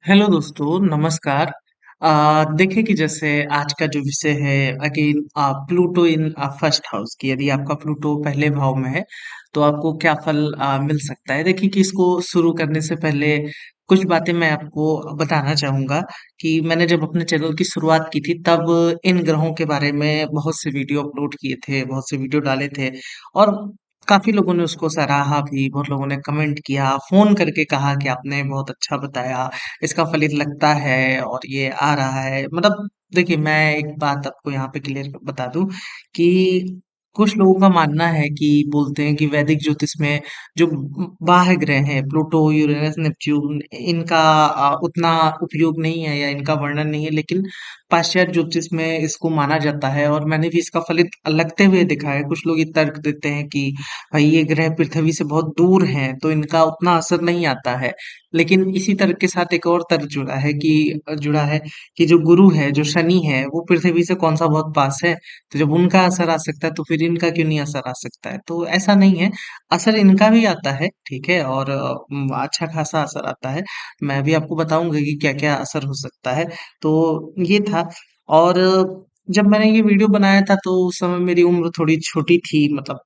Hello दोस्तों, नमस्कार। देखिए कि जैसे आज का जो विषय है again Pluto in first house की यदि आपका प्लूटो पहले भाव में है तो आपको क्या फल मिल सकता है। देखिए कि इसको शुरू करने से पहले कुछ बातें मैं आपको बताना चाहूंगा कि मैंने जब अपने चैनल की शुरुआत की थी तब इन ग्रहों के बारे में बहुत से वीडियो अपलोड किए थे, बहुत से वीडियो डाले थे और काफ़ी लोगों ने उसको सराहा भी, बहुत लोगों ने कमेंट किया, फ़ोन करके कहा कि आपने बहुत अच्छा बताया, इसका फलित लगता है और ये आ रहा है। मतलब देखिए, मैं एक बात आपको यहाँ पे क्लियर बता दूँ कि कुछ लोगों का मानना है कि बोलते हैं कि वैदिक ज्योतिष में जो बाह्य ग्रह हैं, प्लूटो, यूरेनस, नेपच्यून, इनका उतना उपयोग नहीं है या इनका वर्णन नहीं है, लेकिन पाश्चात्य ज्योतिष में इसको माना जाता है और मैंने भी इसका फलित लगते हुए देखा है। कुछ लोग ये तर्क देते हैं कि भाई ये ग्रह पृथ्वी से बहुत दूर हैं तो इनका उतना असर नहीं आता है। लेकिन इसी तर्क के साथ एक और तर्क जुड़ा है कि जो गुरु है, जो शनि है, वो पृथ्वी से कौन सा बहुत पास है, तो जब उनका असर आ सकता है तो फिर इनका क्यों नहीं असर आ सकता है। तो ऐसा नहीं है, असर इनका भी आता है, ठीक है, और अच्छा खासा असर आता है। मैं भी आपको बताऊंगा कि क्या क्या असर हो सकता है। तो ये था। और जब मैंने ये वीडियो बनाया था तो उस समय मेरी उम्र थोड़ी छोटी थी, मतलब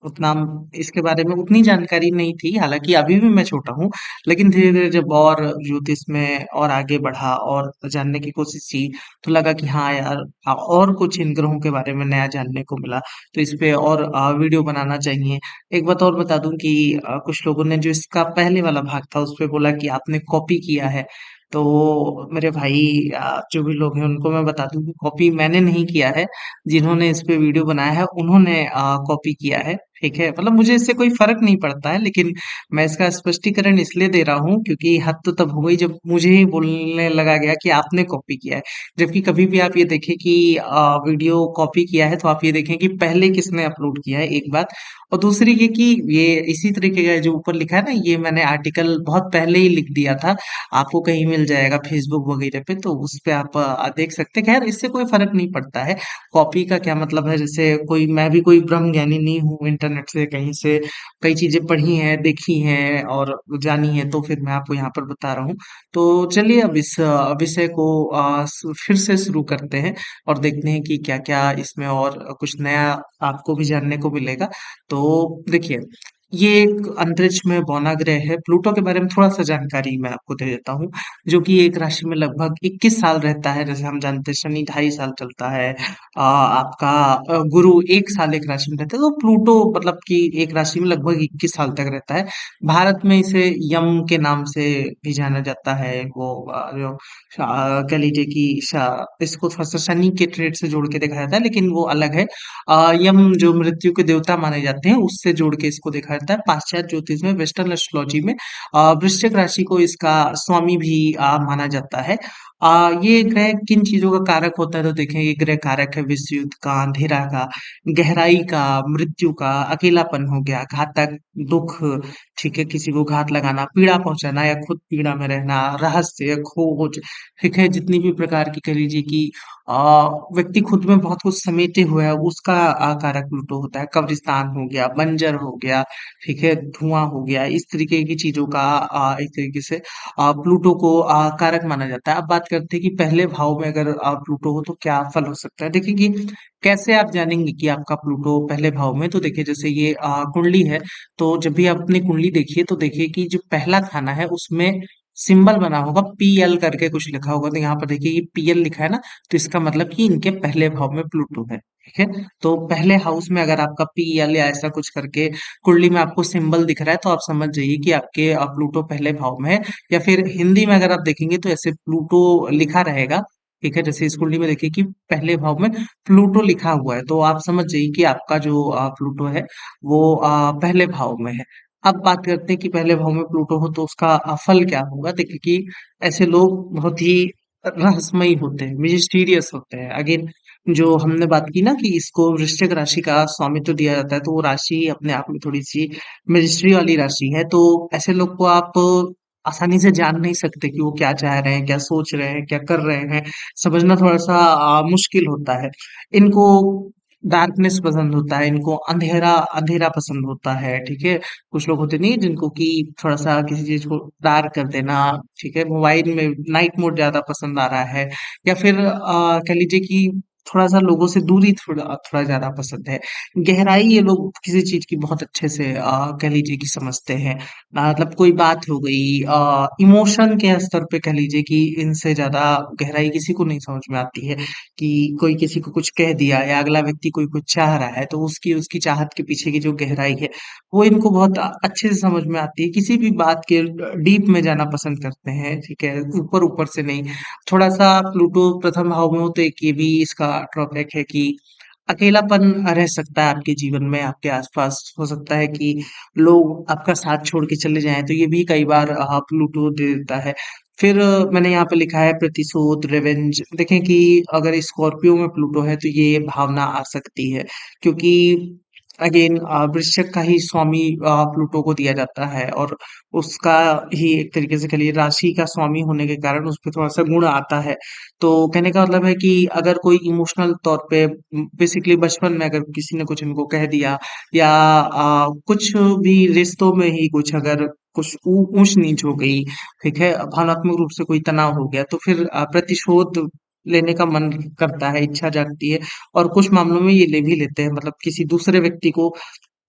उतना इसके बारे में उतनी जानकारी नहीं थी। हालांकि अभी भी मैं छोटा हूँ, लेकिन धीरे धीरे जब और ज्योतिष में और आगे बढ़ा और जानने की कोशिश की तो लगा कि हाँ यार, और कुछ इन ग्रहों के बारे में नया जानने को मिला, तो इस पे और वीडियो बनाना चाहिए। एक बात और बता दूं कि कुछ लोगों ने जो इसका पहले वाला भाग था उस पे बोला कि आपने कॉपी किया है। तो मेरे भाई, जो भी लोग हैं उनको मैं बता दूं कि कॉपी मैंने नहीं किया है। जिन्होंने इस पे वीडियो बनाया है उन्होंने कॉपी किया है, ठीक है। मतलब मुझे इससे कोई फर्क नहीं पड़ता है, लेकिन मैं इसका स्पष्टीकरण इसलिए दे रहा हूँ क्योंकि हद तो तब हो गई जब मुझे ही बोलने लगा गया कि आपने कॉपी किया है। जबकि कभी भी आप ये देखें कि वीडियो कॉपी किया है तो आप ये देखें कि पहले किसने अपलोड किया है, एक बात। और दूसरी ये कि ये इसी तरीके का जो ऊपर लिखा है ना, ये मैंने आर्टिकल बहुत पहले ही लिख दिया था। आपको कहीं मिल जाएगा फेसबुक वगैरह पे, तो उस पे आप देख सकते हैं। खैर, इससे कोई फर्क नहीं पड़ता है। कॉपी का क्या मतलब है, जैसे कोई, मैं भी कोई ब्रह्म ज्ञानी नहीं हूँ, इंटरनेट से कहीं से कई चीजें पढ़ी हैं, देखी हैं और जानी है, तो फिर मैं आपको यहाँ पर बता रहा हूँ। तो चलिए अब इस विषय को फिर से शुरू करते हैं और देखते हैं कि क्या क्या इसमें और कुछ नया आपको भी जानने को मिलेगा। तो देखिए, ये एक अंतरिक्ष में बौना ग्रह है। प्लूटो के बारे में थोड़ा सा जानकारी मैं आपको दे देता हूँ, जो कि एक राशि में लगभग 21 साल रहता है। जैसे हम जानते हैं शनि 2.5 साल चलता है, आपका गुरु 1 साल एक राशि में रहता है, तो प्लूटो मतलब कि एक राशि में लगभग 21 साल तक रहता है। भारत में इसे यम के नाम से भी जाना जाता है। वो जो कह लीजिए कि इसको थोड़ा सा शनि के ट्रेड से जोड़ के देखा जाता है, लेकिन वो अलग है। यम जो मृत्यु के देवता माने जाते हैं उससे जोड़ के इसको देखा जाता है। पाश्चात्य ज्योतिष में, वेस्टर्न एस्ट्रोलॉजी में वृश्चिक राशि को इसका स्वामी भी माना जाता है। ये ग्रह किन चीजों का कारक होता है, तो देखें ये ग्रह कारक है विश्व युद्ध का, अंधेरा का, गहराई का, मृत्यु का, अकेलापन हो गया, घातक, दुख, ठीक है, किसी को घात लगाना, पीड़ा पहुंचाना या खुद पीड़ा में रहना, रहस्य, खोज, ठीक है, जितनी भी प्रकार की कह लीजिए कि व्यक्ति खुद में बहुत कुछ समेटे हुए है, उसका कारक प्लूटो होता है। कब्रिस्तान हो गया, बंजर हो गया, ठीक है, धुआं हो गया, इस तरीके की चीजों का एक तरीके से प्लूटो को कारक माना जाता है। अब बात करते हैं कि पहले भाव में अगर प्लूटो हो तो क्या फल हो सकता है। देखिए कि कैसे आप जानेंगे कि आपका प्लूटो पहले भाव में, तो देखिए जैसे ये कुंडली है, तो जब भी आप अपनी कुंडली देखिए तो देखिए कि जो पहला खाना है उसमें सिंबल बना होगा, पीएल करके कुछ लिखा होगा। तो यहाँ पर देखिए ये पीएल लिखा है ना, तो इसका मतलब कि इनके पहले भाव में प्लूटो है, ठीक है। तो पहले हाउस में अगर आपका पीएल या ऐसा कुछ करके कुंडली में आपको सिंबल दिख रहा है तो आप समझ जाइए कि आपके प्लूटो पहले भाव में है। या फिर हिंदी में अगर आप देखेंगे तो ऐसे प्लूटो लिखा रहेगा, ठीक है। जैसे इस कुंडली में देखिए कि पहले भाव में प्लूटो लिखा हुआ है, तो आप समझ जाइए कि आपका जो प्लूटो है वो पहले भाव में है। अब बात करते हैं कि पहले भाव में प्लूटो हो तो उसका फल क्या होगा। देखिए कि ऐसे लोग बहुत ही रहस्यमयी होते हैं, मिस्टीरियस होते हैं। अगेन, जो हमने बात की ना कि इसको वृश्चिक राशि का स्वामित्व दिया जाता है, तो वो राशि अपने आप में थोड़ी सी मिस्ट्री वाली राशि है। तो ऐसे लोग को आप आसानी से जान नहीं सकते कि वो क्या चाह रहे हैं, क्या सोच रहे हैं, क्या कर रहे हैं। समझना थोड़ा सा मुश्किल होता है इनको। डार्कनेस पसंद होता है, इनको अंधेरा अंधेरा पसंद होता है, ठीक है? कुछ लोग होते नहीं है जिनको कि थोड़ा-सा किसी चीज़ को डार्क कर देना, ठीक है? मोबाइल में नाइट मोड ज़्यादा पसंद आ रहा है या फिर कह लीजिए कि थोड़ा-सा लोगों से दूरी थोड़ा ज़्यादा पसंद है। गहराई ये लोग किसी चीज़ की बहुत अच्छे से कह लीजिए कि समझते हैं। मतलब कोई बात हो गई इमोशन के स्तर पे कह लीजिए कि इनसे ज़्यादा गहराई किसी को नहीं समझ में आती है। कि कोई किसी को कुछ कह दिया या अगला व्यक्ति कोई कुछ चाह रहा है तो उसकी उसकी चाहत के पीछे की जो गहराई है वो इनको बहुत अच्छे से समझ में आती है। किसी भी बात के डीप में जाना पसंद करते हैं, ठीक है, ऊपर ऊपर से नहीं। थोड़ा सा प्लूटो प्रथम भाव में हो तो एक ये भी इसका ड्रॉबैक है कि अकेलापन रह सकता है आपके जीवन में, आपके आसपास हो सकता है कि लोग आपका साथ छोड़ के चले जाएं, तो ये भी कई बार प्लूटो दे देता है। फिर मैंने यहाँ पे लिखा है प्रतिशोध, रिवेंज। देखें कि अगर स्कॉर्पियो में प्लूटो है तो ये भावना आ सकती है, क्योंकि अगेन वृश्चिक का ही स्वामी प्लूटो को दिया जाता है और उसका ही एक तरीके से कहिए राशि का स्वामी होने के कारण उस पे थोड़ा सा गुण आता है। तो कहने का मतलब है कि अगर कोई इमोशनल तौर पे बेसिकली बचपन में अगर किसी ने कुछ इनको कह दिया या कुछ भी रिश्तों में ही कुछ अगर कुछ ऊंच नीच हो गई, ठीक है, भावनात्मक रूप से कोई तनाव हो गया तो फिर प्रतिशोध लेने का मन करता है, इच्छा जागती है और कुछ मामलों में ये ले भी लेते हैं। मतलब किसी दूसरे व्यक्ति को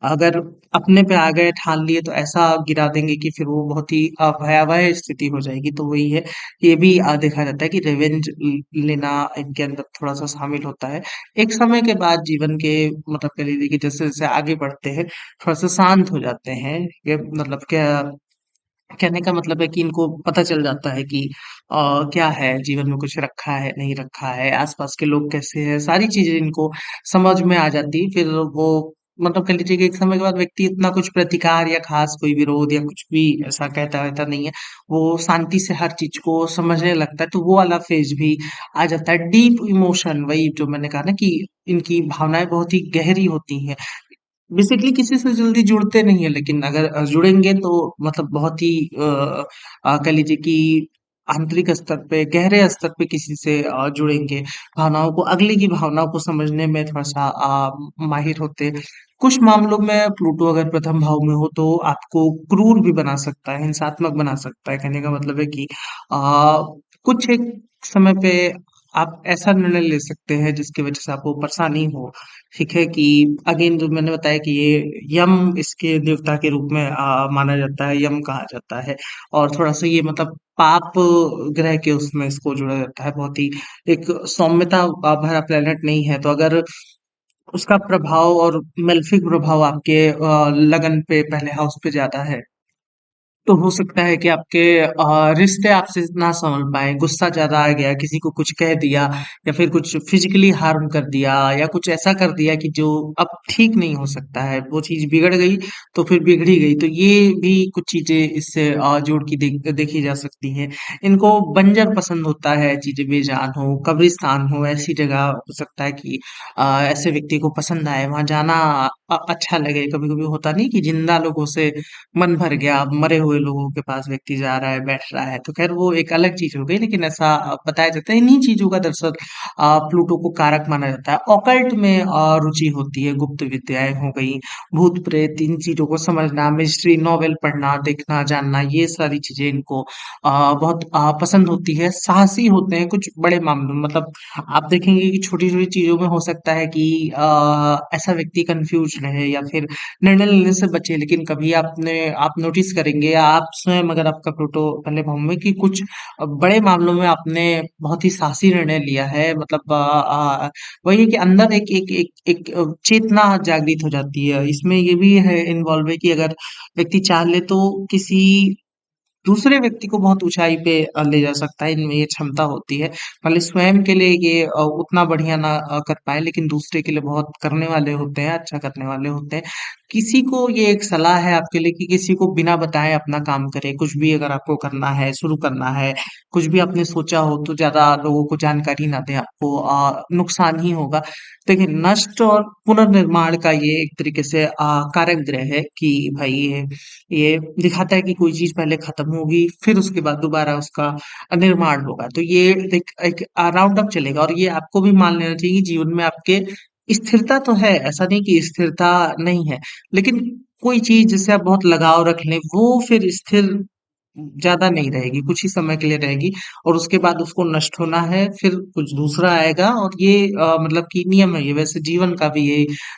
अगर अपने पे आ गए, ठान लिए तो ऐसा गिरा देंगे कि फिर वो बहुत ही भयावह स्थिति हो जाएगी। तो वही है, ये भी देखा जाता है कि रिवेंज लेना इनके अंदर थोड़ा-सा शामिल होता है। एक समय के बाद जीवन के मतलब कह लीजिए कि जैसे-जैसे आगे बढ़ते हैं, थोड़ा-सा शांत हो जाते हैं। ये मतलब क्या कहने का मतलब है कि इनको पता चल जाता है कि क्या है जीवन में कुछ रखा है नहीं रखा है, आसपास के लोग कैसे हैं, सारी चीजें इनको समझ में आ जाती है। फिर वो मतलब कह लीजिए कि एक समय के बाद व्यक्ति इतना कुछ प्रतिकार या खास कोई विरोध या कुछ भी ऐसा कहता वहता नहीं है, वो शांति से हर चीज को समझने लगता है। तो वो वाला फेज भी आ जाता है। डीप इमोशन, वही जो मैंने कहा ना कि इनकी भावनाएं बहुत ही गहरी होती हैं। बेसिकली किसी से जल्दी जुड़ते नहीं है, लेकिन अगर जुड़ेंगे तो मतलब बहुत ही कह लीजिए कि आंतरिक स्तर पे गहरे स्तर पे किसी से जुड़ेंगे, भावनाओं को अगले की भावनाओं को समझने में थोड़ा सा माहिर होते हैं। कुछ मामलों में प्लूटो अगर प्रथम भाव में हो तो आपको क्रूर भी बना सकता है, हिंसात्मक बना सकता है। कहने का मतलब है कि कुछ एक समय पे आप ऐसा निर्णय ले सकते हैं जिसकी वजह से आपको परेशानी हो, ठीक है? कि अगेन जो मैंने बताया कि ये यम इसके देवता के रूप में माना जाता है, यम कहा जाता है और थोड़ा-सा ये मतलब पाप ग्रह के उसमें इसको जोड़ा जाता है। बहुत ही एक सौम्यता भरा प्लेनेट नहीं है, तो अगर उसका प्रभाव और मेलेफिक प्रभाव आपके लगन पे पहले हाउस पे ज़्यादा है, तो हो सकता है कि आपके रिश्ते आपसे ना संभल पाए, गुस्सा ज्यादा आ गया, किसी को कुछ कह दिया या फिर कुछ फिजिकली हार्म कर दिया या कुछ ऐसा कर दिया कि जो अब ठीक नहीं हो सकता है, वो चीज बिगड़ गई तो फिर बिगड़ी गई। तो ये भी कुछ चीजें इससे जोड़ की देखी जा सकती हैं। इनको बंजर पसंद होता है, चीजें बेजान हो, कब्रिस्तान हो, ऐसी जगह हो सकता है कि ऐसे व्यक्ति को पसंद आए, वहां जाना अच्छा लगे। कभी कभी होता नहीं कि जिंदा लोगों से मन भर गया, अब मरे हुए लोगों के पास व्यक्ति जा रहा है, बैठ रहा है, तो खैर वो एक अलग चीज हो गई। लेकिन ऐसा बताया जाता है इन्हीं चीजों का दरअसल प्लूटो को कारक माना जाता है। ऑकल्ट में रुचि होती है, गुप्त विद्याएं हो गई, भूत प्रेत, इन चीजों को समझना, मिस्ट्री नॉवेल पढ़ना, देखना, जानना, ये सारी चीजें इनको बहुत पसंद होती है। साहसी होते हैं कुछ बड़े मामलों में, मतलब आप देखेंगे कि छोटी छोटी चीजों में हो सकता है कि ऐसा व्यक्ति कंफ्यूज रहे या फिर निर्णय लेने से बचे। लेकिन कभी आप नोटिस करेंगे या आप स्वयं अगर आपका प्लूटो पहले भाव में कि कुछ बड़े मामलों में आपने बहुत ही साहसी निर्णय लिया है, मतलब वही है कि अंदर एक चेतना जागृत हो जाती है। इसमें ये भी है इन्वॉल्व है कि अगर व्यक्ति चाह ले तो किसी दूसरे व्यक्ति को बहुत ऊंचाई पे ले जा सकता है, इनमें ये क्षमता होती है। भले स्वयं के लिए ये उतना बढ़िया ना कर पाए, लेकिन दूसरे के लिए बहुत करने वाले होते हैं, अच्छा करने वाले होते हैं। किसी को ये एक सलाह है आपके लिए कि किसी को बिना बताए अपना काम करे। कुछ भी अगर आपको करना है, शुरू करना है, कुछ भी आपने सोचा हो तो ज्यादा लोगों को जानकारी ना दें, आपको नुकसान ही होगा। देखिए, नष्ट और पुनर्निर्माण का ये एक तरीके से कारक ग्रह है कि भाई ये दिखाता है कि कोई चीज पहले खत्म होगी फिर उसके बाद दोबारा उसका निर्माण होगा। तो ये एक एक राउंड अप चलेगा और ये आपको भी मान लेना चाहिए कि जीवन में आपके स्थिरता तो है, ऐसा नहीं कि स्थिरता नहीं है, लेकिन कोई चीज़ जिससे आप बहुत लगाव रख लें, वो फिर स्थिर ज़्यादा नहीं रहेगी, कुछ ही समय के लिए रहेगी और उसके बाद उसको नष्ट होना है, फिर कुछ दूसरा आएगा और ये मतलब कि नियम है ये, वैसे जीवन का भी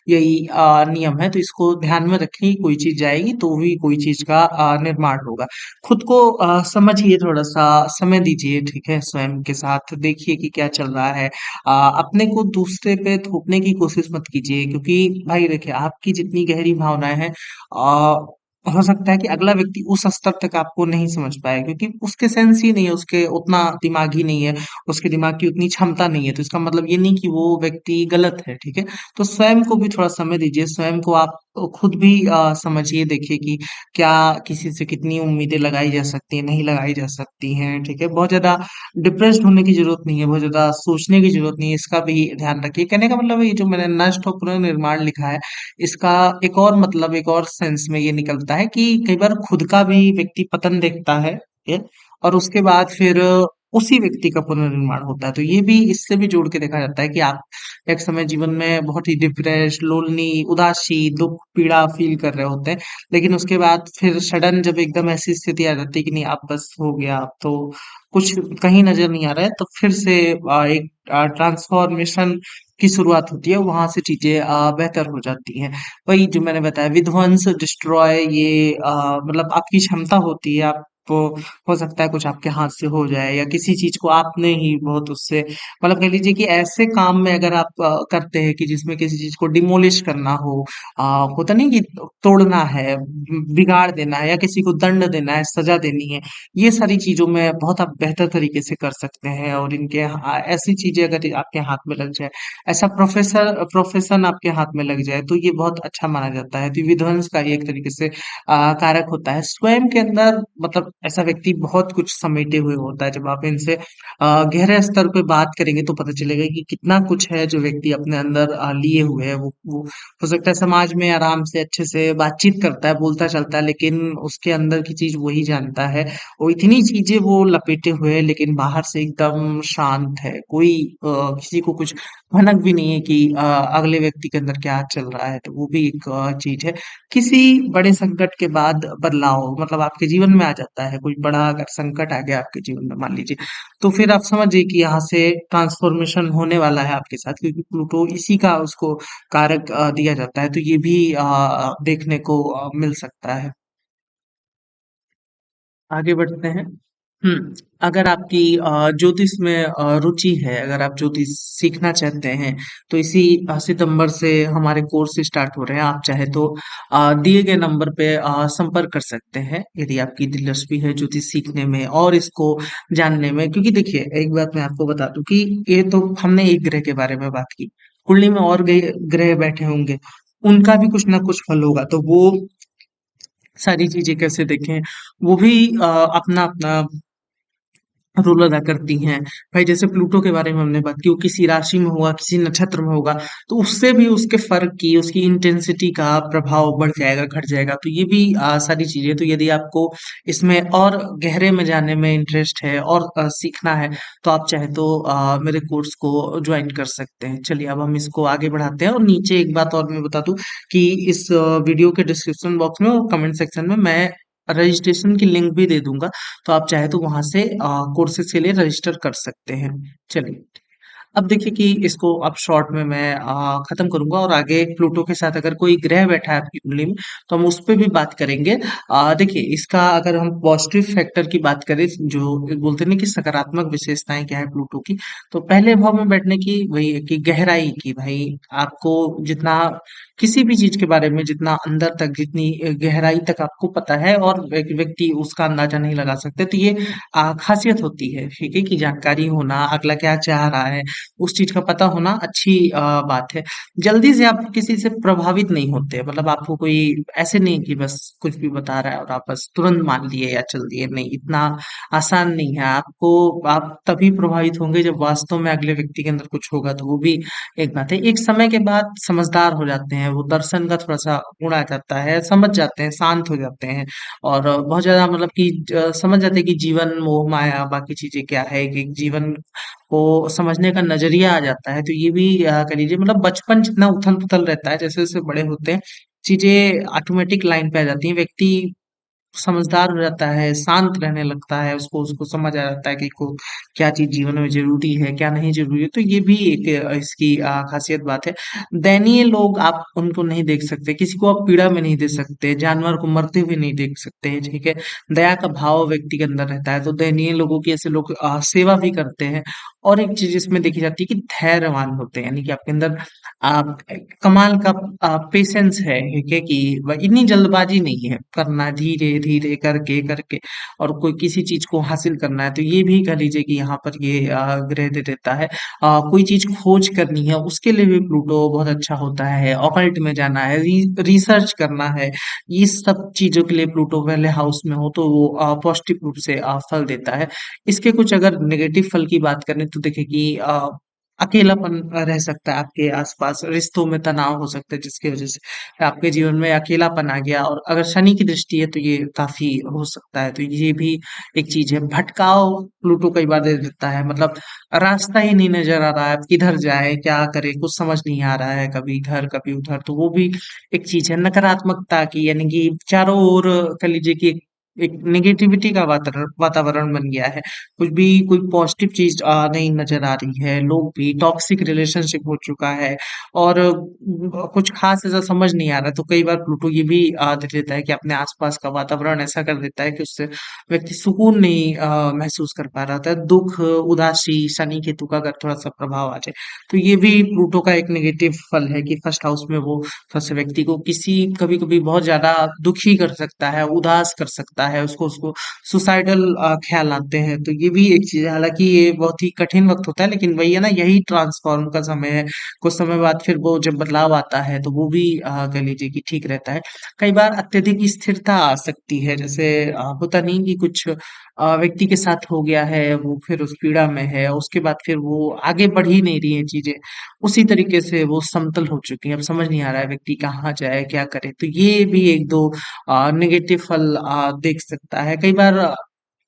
यही नियम है, तो इसको ध्यान में रखें कि कोई चीज़ जाएगी तो भी कोई चीज़ का निर्माण होगा। खुद को समझिए, थोड़ा-सा समय दीजिए, ठीक है? स्वयं के साथ देखिए कि क्या चल रहा है। अपने को दूसरे पे थोपने की कोशिश मत कीजिए, क्योंकि भाई देखिए आपकी जितनी गहरी भावनाएं हैं, हो सकता है कि अगला व्यक्ति उस स्तर तक आपको नहीं समझ पाए, क्योंकि उसके सेंस ही नहीं है, उसके उतना दिमाग ही नहीं है, उसके दिमाग की उतनी क्षमता नहीं है, तो इसका मतलब ये नहीं कि वो व्यक्ति गलत है, ठीक है? तो स्वयं को भी थोड़ा समय दीजिए, स्वयं को आप खुद भी समझिए, देखिए कि क्या किसी से कितनी उम्मीदें लगाई जा सकती हैं, नहीं लगाई जा सकती हैं, ठीक है? बहुत ज़्यादा डिप्रेस्ड होने की ज़रूरत नहीं है, बहुत ज़्यादा सोचने की ज़रूरत नहीं है, इसका भी ध्यान रखिए। कहने का मतलब है ये जो मैंने नष्ट और पुनर्निर्माण लिखा है, इसका एक और मतलब, एक और सेंस में ये निकलता है कि कई बार खुद का भी व्यक्ति पतन देखता है, ठीक है? और उसके बाद फिर उसी व्यक्ति का पुनर्निर्माण होता है। तो ये भी इससे भी जोड़ के देखा जाता है कि आप एक समय जीवन में बहुत ही डिप्रेस्ड, लोनली, उदासी, दुःख, पीड़ा फ़ील कर रहे होते हैं। लेकिन उसके बाद फिर सडन जब एकदम ऐसी स्थिति आ जाती है कि नहीं, अब बस हो गया, अब तो कुछ कहीं नज़र नहीं आ रहा है, तो फिर से एक ट्रांसफॉर्मेशन की शुरुआत होती है, वहाँ से चीज़ें बेहतर हो जाती हैं। वही जो मैंने बताया, विध्वंस, डिस्ट्रॉय, ये मतलब आपकी क्षमता होती है, आपको हो सकता है कुछ आपके हाथ से हो जाए, या किसी चीज़ को आपने ही बहुत उससे मतलब कह लीजिए कि ऐसे काम में अगर आप करते हैं कि जिसमें किसी चीज़ को डिमोलिश करना हो, अ, होता नहीं कि तोड़ना है, बिगाड़ देना है या किसी को दंड देना है, सज़ा देनी है, ये सारी चीज़ों में बहुत आप बेहतर तरीके से कर सकते हैं। और इनके ऐसी चीज़ें अगर आपके हाथ में लग जाए, ऐसा प्रोफेशन आपके हाथ में लग जाए, तो ये बहुत अच्छा माना जाता है। तो विध्वंस का ये एक तरीके से कारक होता है। स्वयं के अंदर मतलब ऐसा व्यक्ति बहुत कुछ समेटे हुए होता है। जब आप इनसे गहरे स्तर पे बात करेंगे तो पता चलेगा कि कितना कुछ है जो व्यक्ति अपने अंदर लिए हुए है। वो हो सकता है समाज में आराम से अच्छे से बातचीत करता है, बोलता चलता है, लेकिन उसके अंदर की चीज़ वही जानता है। वो इतनी चीज़ें वो लपेटे हुए हैं, लेकिन बाहर से एकदम शांत है। कोई किसी को कुछ भनक भी नहीं है कि अगले व्यक्ति के अंदर क्या चल रहा है, तो वो भी एक चीज़ है। किसी बड़े संकट के बाद बदलाव मतलब आपके जीवन में आ जाता है, कोई बड़ा अगर संकट आ गया आपके जीवन में मान लीजिए, तो फिर आप समझिए कि यहाँ से ट्रांसफॉर्मेशन होने वाला है आपके साथ, क्योंकि प्लूटो इसी का उसको कारक दिया जाता है, तो ये भी देखने को मिल सकता है। आगे बढ़ते हैं। अगर आपकी ज्योतिष में रुचि है, अगर आप ज्योतिष सीखना चाहते हैं, तो इसी सितंबर से हमारे कोर्स स्टार्ट हो रहे हैं। आप चाहे तो दिए गए नंबर पे संपर्क कर सकते हैं, यदि आपकी दिलचस्पी है ज्योतिष सीखने में और इसको जानने में। क्योंकि देखिए, एक बात मैं आपको बता दूं कि ये तो हमने एक ग्रह के बारे में बात की, कुंडली में और ग्रह बैठे होंगे, उनका भी कुछ ना कुछ फल होगा, तो वो सारी चीजें कैसे देखें, वो भी अपना अपना रोल अदा करती हैं। भाई जैसे प्लूटो के बारे में हमने बात की, वो किसी राशि में होगा, किसी नक्षत्र में होगा, तो उससे भी उसके फर्क की, उसकी इंटेंसिटी का प्रभाव बढ़ जाएगा, घट जाएगा। तो ये भी सारी चीजें, तो यदि आपको इसमें और गहरे में जाने में इंटरेस्ट है और सीखना है, तो आप चाहे तो मेरे कोर्स को ज्वाइन कर सकते हैं। चलिए अब हम इसको आगे बढ़ाते हैं। और नीचे एक बात और मैं बता दूं कि इस वीडियो के डिस्क्रिप्शन बॉक्स में और कमेंट सेक्शन में मैं रजिस्ट्रेशन की लिंक भी दे दूंगा, तो आप चाहे तो वहां से कोर्सेज के लिए रजिस्टर कर सकते हैं। चलिए, अब देखिए कि इसको अब शॉर्ट में मैं खत्म करूंगा, और आगे प्लूटो के साथ अगर कोई ग्रह बैठा है आपकी कुंडली में, तो हम उस पर भी बात करेंगे। देखिए, इसका अगर हम पॉजिटिव फैक्टर की बात करें, जो बोलते हैं ना कि सकारात्मक विशेषताएं क्या है प्लूटो की, तो पहले भाव में बैठने की वही है कि गहराई की, भाई आपको जितना किसी भी चीज के बारे में जितना अंदर तक, जितनी गहराई तक आपको पता है और एक व्यक्ति उसका अंदाजा नहीं लगा सकते, तो ये खासियत होती है, ठीक है? कि जानकारी होना, अगला क्या चाह रहा है, उस चीज का पता होना अच्छी बात है। जल्दी से आप किसी से प्रभावित नहीं होते, मतलब आपको कोई ऐसे नहीं कि बस कुछ भी बता रहा है और आप बस तुरंत मान लिए या चल दिए, नहीं, इतना आसान नहीं है। आपको आप तभी प्रभावित होंगे जब वास्तव में अगले व्यक्ति के अंदर कुछ होगा, तो वो भी एक बात है। एक समय के बाद समझदार हो जाते हैं, वो दर्शन का थोड़ा सा गुण आ जाता है, समझ जाते हैं, शांत हो जाते हैं, और बहुत ज्यादा मतलब कि समझ जाते हैं कि जीवन, मोह माया, बाकी चीजें क्या है, कि जीवन को समझने का नजरिया आ जाता है। तो ये भी कह लीजिए मतलब बचपन जितना उथल पुथल रहता है, जैसे जैसे बड़े होते हैं चीजें ऑटोमेटिक लाइन पे आ जाती हैं। व्यक्ति समझदार हो जाता है, शांत रहने लगता है, उसको उसको समझ आ जाता है कि को क्या चीज़ जीवन में ज़रूरी है, क्या नहीं ज़रूरी है। तो ये भी एक इसकी ख़ासियत बात है। दयनीय लोग आप उनको नहीं देख सकते, किसी को आप पीड़ा में नहीं दे सकते, जानवर को मरते हुए नहीं देख सकते हैं, ठीक है? दया का भाव व्यक्ति के अंदर रहता है, तो दयनीय लोगों की ऐसे लोग सेवा भी करते हैं। और एक चीज़ इसमें देखी जाती है कि धैर्यवान होते हैं, यानी कि आपके अंदर आप कमाल का पेशेंस है, ठीक है कि इतनी जल्दबाजी नहीं है, करना धीरे धीरे करके करके और कोई किसी चीज को हासिल करना है। तो ये भी कह लीजिए कि यहाँ पर ये ग्रह दे देता है। कोई चीज खोज करनी है उसके लिए भी प्लूटो बहुत अच्छा होता है। ऑकल्ट में जाना है, रिसर्च करना है, ये सब चीजों के लिए प्लूटो पहले हाउस में हो तो वो पॉजिटिव रूप से फल देता है। इसके कुछ अगर नेगेटिव फल की बात करें तो देखिए कि अकेलापन रह सकता है आपके आसपास, रिश्तों में तनाव हो सकता है जिसकी वजह से आपके जीवन में अकेलापन आ गया। और अगर शनि की दृष्टि है तो ये काफी हो सकता है। तो ये भी एक चीज है। भटकाव प्लूटो कई बार दे देता है, मतलब रास्ता ही नहीं नजर आ रहा है, अब किधर जाए क्या करे कुछ समझ नहीं आ रहा है, कभी इधर कभी उधर। तो वो भी एक चीज है नकारात्मकता की, यानी कि चारों ओर कह लीजिए कि एक नेगेटिविटी का वातावरण वातावरण बन गया है। कुछ भी कोई पॉजिटिव चीज नहीं नजर आ रही है। लोग भी टॉक्सिक रिलेशनशिप हो चुका है और कुछ खास ऐसा समझ नहीं आ रहा। तो कई बार प्लूटो ये भी दे देता है कि अपने आसपास का वातावरण ऐसा कर देता है कि उससे व्यक्ति सुकून नहीं महसूस कर पा रहा था। दुख, उदासी, शनि केतु का अगर थोड़ा सा प्रभाव आ जाए तो ये भी प्लूटो का एक नेगेटिव फल है कि फर्स्ट हाउस में वो थोड़ा सा व्यक्ति को किसी कभी कभी बहुत ज्यादा दुखी कर सकता है, उदास कर सकता है, उसको उसको सुसाइडल ख्याल आते हैं। तो ये भी एक चीज है। हालांकि ये बहुत ही कठिन वक्त होता है, लेकिन वही है ना, यही ट्रांसफॉर्म का समय है। कुछ समय बाद फिर वो जब बदलाव आता है तो वो भी कह लीजिए कि ठीक रहता है। कई बार अत्यधिक स्थिरता आ सकती है, जैसे होता नहीं कि कुछ व्यक्ति के साथ हो गया है, वो फिर उस पीड़ा में है, उसके बाद फिर वो आगे बढ़ ही नहीं रही है चीजें, उसी तरीके से वो समतल हो चुकी हैं। अब समझ नहीं आ रहा है व्यक्ति कहाँ जाए क्या करे। तो ये भी एक दो नेगेटिव फल देख सकता है। कई बार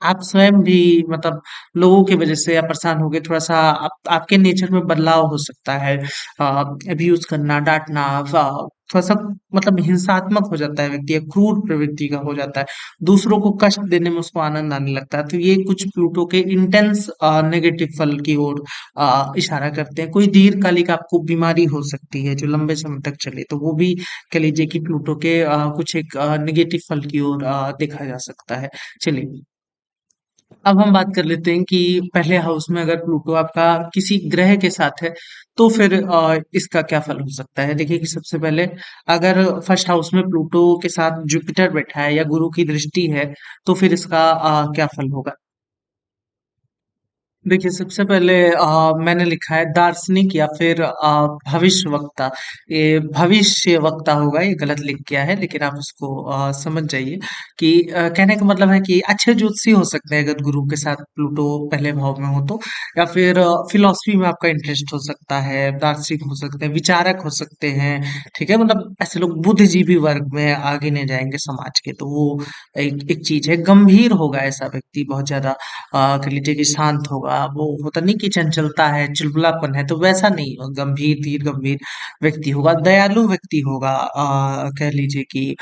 आप स्वयं भी मतलब लोगों की वजह से आप परेशान हो गए, थोड़ा सा आपके नेचर में बदलाव हो सकता है। अब्यूज करना, डांटना, थोड़ा सा मतलब हिंसात्मक हो जाता है व्यक्ति, या क्रूर प्रवृत्ति का हो जाता है। दूसरों को कष्ट देने में उसको आनंद आने लगता है। तो ये कुछ प्लूटो के इंटेंस नेगेटिव फल की ओर इशारा करते हैं। कोई दीर्घकालिक आपको बीमारी हो सकती है जो लंबे समय तक चले, तो वो भी कह लीजिए कि प्लूटो के कुछ एक नेगेटिव फल की ओर देखा जा सकता है। चलिए, अब हम बात कर लेते हैं कि पहले हाउस में अगर प्लूटो आपका किसी ग्रह के साथ है तो फिर इसका क्या फल हो सकता है। देखिए कि सबसे पहले अगर फर्स्ट हाउस में प्लूटो के साथ जुपिटर बैठा है या गुरु की दृष्टि है तो फिर इसका क्या फल होगा। देखिए, सबसे पहले मैंने लिखा है दार्शनिक या फिर भविष्यवक्ता। ये भविष्यवक्ता होगा, ये गलत लिख गया है, लेकिन आप उसको समझ जाइए कि कहने का मतलब है कि अच्छे ज्योतिषी हो सकते हैं अगर गुरु के साथ प्लूटो पहले भाव में हो तो। या फिर फिलॉसफी में आपका इंटरेस्ट हो सकता है, दार्शनिक हो सकते हैं, विचारक हो सकते हैं, ठीक है। मतलब ऐसे लोग बुद्धिजीवी वर्ग में आगे नहीं जाएंगे समाज के। तो वो एक एक चीज है। गंभीर होगा ऐसा व्यक्ति, बहुत ज्यादा कह लीजिए कि शांत होगा। वो होता नहीं कि चंचलता है, चुलबुलापन है, तो वैसा नहीं, गंभीर धीर गंभीर व्यक्ति होगा। दयालु व्यक्ति होगा, कह लीजिए कि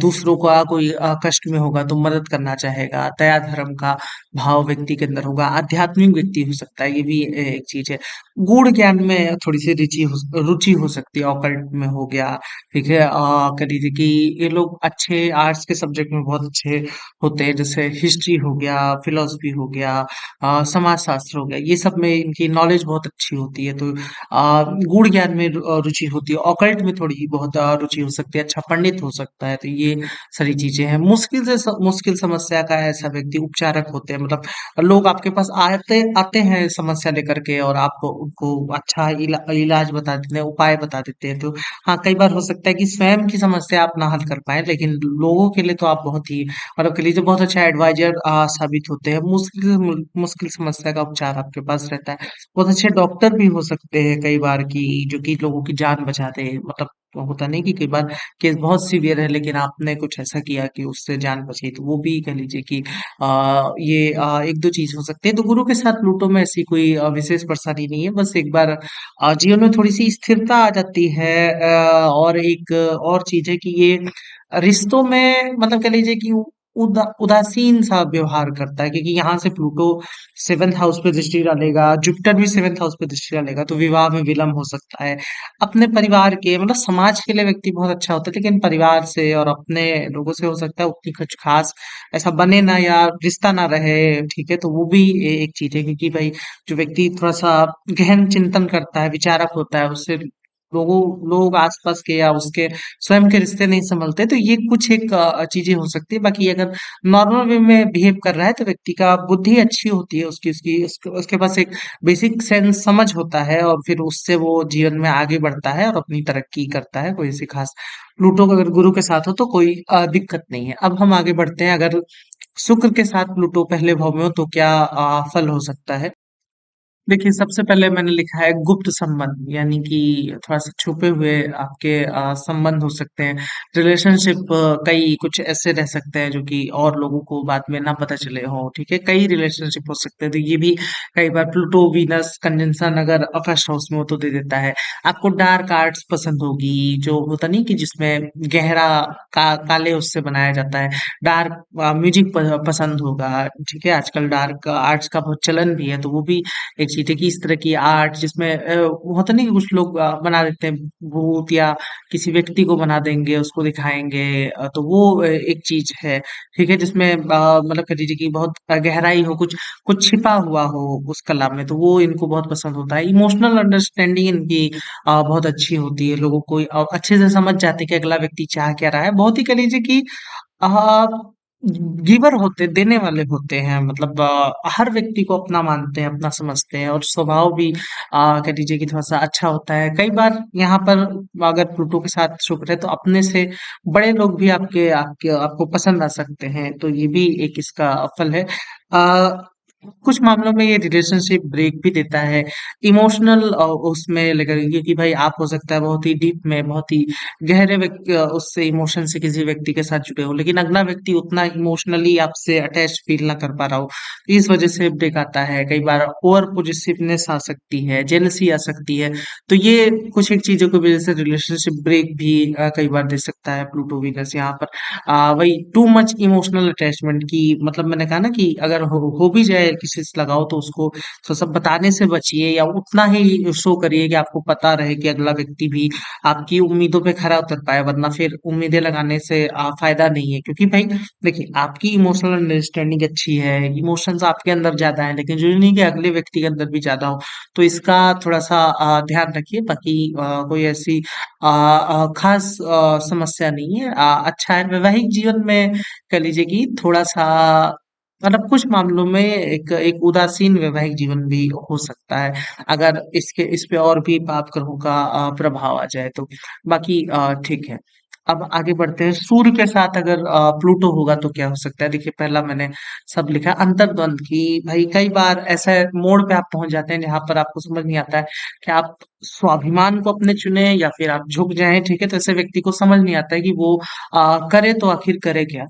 दूसरों का कोई कष्ट में होगा तो मदद करना चाहेगा। दया धर्म का भाव व्यक्ति के अंदर होगा। आध्यात्मिक व्यक्ति हो सकता है, ये भी एक चीज है। गूढ़ ज्ञान में थोड़ी सी रुचि हो सकती है, ऑकल्ट में हो गया, ठीक है। कह लीजिए कि ये लोग अच्छे आर्ट्स के सब्जेक्ट में बहुत अच्छे होते हैं, जैसे हिस्ट्री हो गया, फिलोसफी हो गया, समाज शास्त्र हो गया, ये सब में इनकी नॉलेज बहुत अच्छी होती है। तो गूढ़ ज्ञान में रुचि होती है। ऑकल्ट में थोड़ी बहुत रुचि हो सकती है, अच्छा पंडित हो सकता है। तो ये सारी चीजें हैं। मुश्किल से मुश्किल समस्या का ऐसा व्यक्ति उपचारक होते हैं, मतलब लोग आपके पास आते आते हैं समस्या लेकर के और आप उनको अच्छा इलाज बता देते हैं, उपाय बता देते हैं। तो हाँ, कई बार हो सकता है कि स्वयं की समस्या आप ना हल कर पाए, लेकिन लोगों के लिए तो आप बहुत ही मतलब के लिए जो बहुत अच्छा एडवाइजर साबित होते हैं। मुश्किल मुश्किल समस्या समस्या का उपचार आपके पास रहता है। बहुत अच्छे डॉक्टर भी हो सकते हैं कई बार कि जो कि लोगों की जान बचा दे, मतलब होता नहीं कि कई बार केस बहुत सीवियर है लेकिन आपने कुछ ऐसा किया कि उससे जान बची, तो वो भी कह लीजिए कि ये एक दो चीज हो सकती है। तो गुरु के साथ प्लूटो में ऐसी कोई विशेष परेशानी नहीं है, बस एक बार जीवन में थोड़ी सी स्थिरता आ जाती है। और एक और चीज है कि ये रिश्तों में मतलब कह लीजिए कि उदासीन सा व्यवहार करता है, क्योंकि यहाँ से प्लूटो सेवेंथ हाउस पे दृष्टि डालेगा, जुपिटर भी सेवेंथ हाउस पे दृष्टि डालेगा, तो विवाह में विलम्ब हो सकता है। अपने परिवार के मतलब समाज के लिए व्यक्ति बहुत अच्छा होता है, लेकिन परिवार से और अपने लोगों से हो सकता है उतनी कुछ खास ऐसा बने ना, या रिश्ता ना रहे। ठीक है, तो वो भी एक चीज है, क्योंकि भाई जो व्यक्ति थोड़ा सा गहन चिंतन करता है, विचारक होता है, उससे लोग आसपास के या उसके स्वयं के रिश्ते नहीं संभलते, तो ये कुछ एक चीजें हो सकती है। बाकी अगर नॉर्मल वे में बिहेव कर रहा है तो व्यक्ति का बुद्धि अच्छी होती है, उसके पास एक बेसिक सेंस समझ होता है, और फिर उससे वो जीवन में आगे बढ़ता है और अपनी तरक्की करता है। कोई ऐसी खास प्लूटो अगर गुरु के साथ हो तो कोई दिक्कत नहीं है। अब हम आगे बढ़ते हैं। अगर शुक्र के साथ प्लूटो पहले भाव में हो तो क्या फल हो सकता है? देखिए, सबसे पहले मैंने लिखा है गुप्त संबंध, यानी कि थोड़ा-सा छुपे हुए आपके संबंध हो सकते हैं। रिलेशनशिप कई कुछ ऐसे रह सकते हैं जो कि और लोगों को बाद में ना पता चले हों, ठीक है? कई रिलेशनशिप हो सकते हैं, तो ये भी कई बार प्लूटो वीनस कंजंक्शन अगर फर्स्ट हाउस में हो तो दे देता है। आपको डार्क आर्ट्स पसंद होगी, जो होता नहीं कि जिसमें गहरा काले उससे बनाया जाता है। डार्क म्यूजिक पसंद होगा, ठीक है? आजकल डार्क आर्ट्स का बहुत चलन भी है, तो वो भी एक चीज है कि इस तरह की आर्ट जिसमें होता नहीं कि कुछ लोग बना देते हैं भूत, या किसी व्यक्ति को बना देंगे, उसको दिखाएंगे, तो वो एक चीज है, ठीक है, जिसमें मतलब कह लीजिए कि बहुत गहराई हो, कुछ कुछ छिपा हुआ हो उस कला में, तो वो इनको बहुत पसंद होता है। इमोशनल अंडरस्टैंडिंग इनकी बहुत अच्छी होती है, लोगों को अच्छे से समझ जाते हैं कि अगला व्यक्ति चाह क्या रहा है। बहुत ही कह लीजिए कि अ, गिवर होते, देने वाले होते हैं, मतलब हर व्यक्ति को अपना मानते हैं, अपना समझते हैं, और स्वभाव भी कह लीजिए कि थोड़ा सा अच्छा होता है। कई बार यहाँ पर अगर प्लूटो के साथ शुक्र है तो अपने से बड़े लोग भी आपके आपके आपको पसंद आ सकते हैं, तो ये भी एक इसका फल है। कुछ मामलों में ये रिलेशनशिप ब्रेक भी देता है, इमोशनल उसमें लेकर ये कि भाई आप हो सकता है बहुत ही डीप में, बहुत ही गहरे व्यक्ति उससे इमोशन से किसी व्यक्ति के साथ जुड़े हो, लेकिन अगला व्यक्ति उतना इमोशनली आपसे अटैच फील ना कर पा रहा हो, तो इस वजह से ब्रेक आता है। कई बार ओवर पोजेसिवनेस आ सकती है, जेलसी आ सकती है, तो ये कुछ एक चीजों की वजह से रिलेशनशिप ब्रेक भी कई बार दे सकता है प्लूटो वीनस यहाँ पर। वही टू मच इमोशनल अटैचमेंट की, मतलब मैंने कहा ना कि अगर हो भी जाए किसी से लगाओ तो उसको तो सब बताने से बचिए, या उतना ही शो करिए कि आपको पता रहे कि अगला व्यक्ति भी आपकी उम्मीदों पे खरा उतर पाए, वरना फिर उम्मीदें लगाने से फायदा नहीं है। क्योंकि भाई देखिए, आपकी इमोशनल अंडरस्टैंडिंग अच्छी है, इमोशंस आपके अंदर ज्यादा है, लेकिन जरूरी नहीं कि अगले व्यक्ति के अंदर भी ज्यादा हो, तो इसका थोड़ा सा ध्यान रखिए। बाकी कोई ऐसी खास समस्या नहीं है, अच्छा है। वैवाहिक जीवन में कह लीजिए कि थोड़ा सा मतलब कुछ मामलों में एक एक उदासीन वैवाहिक जीवन भी हो सकता है, अगर इस पे और भी पाप ग्रहों का प्रभाव आ जाए तो। बाकी ठीक है। अब आगे बढ़ते हैं। सूर्य के साथ अगर प्लूटो होगा तो क्या हो सकता है? देखिए, पहला मैंने सब लिखा अंतर्द्वंद की। भाई कई बार ऐसा मोड़ पे आप पहुंच जाते हैं जहां पर आपको समझ नहीं आता है कि आप स्वाभिमान को अपने चुने या फिर आप झुक जाएं, ठीक है? तो ऐसे व्यक्ति को समझ नहीं आता है कि वो करे तो आखिर करे क्या,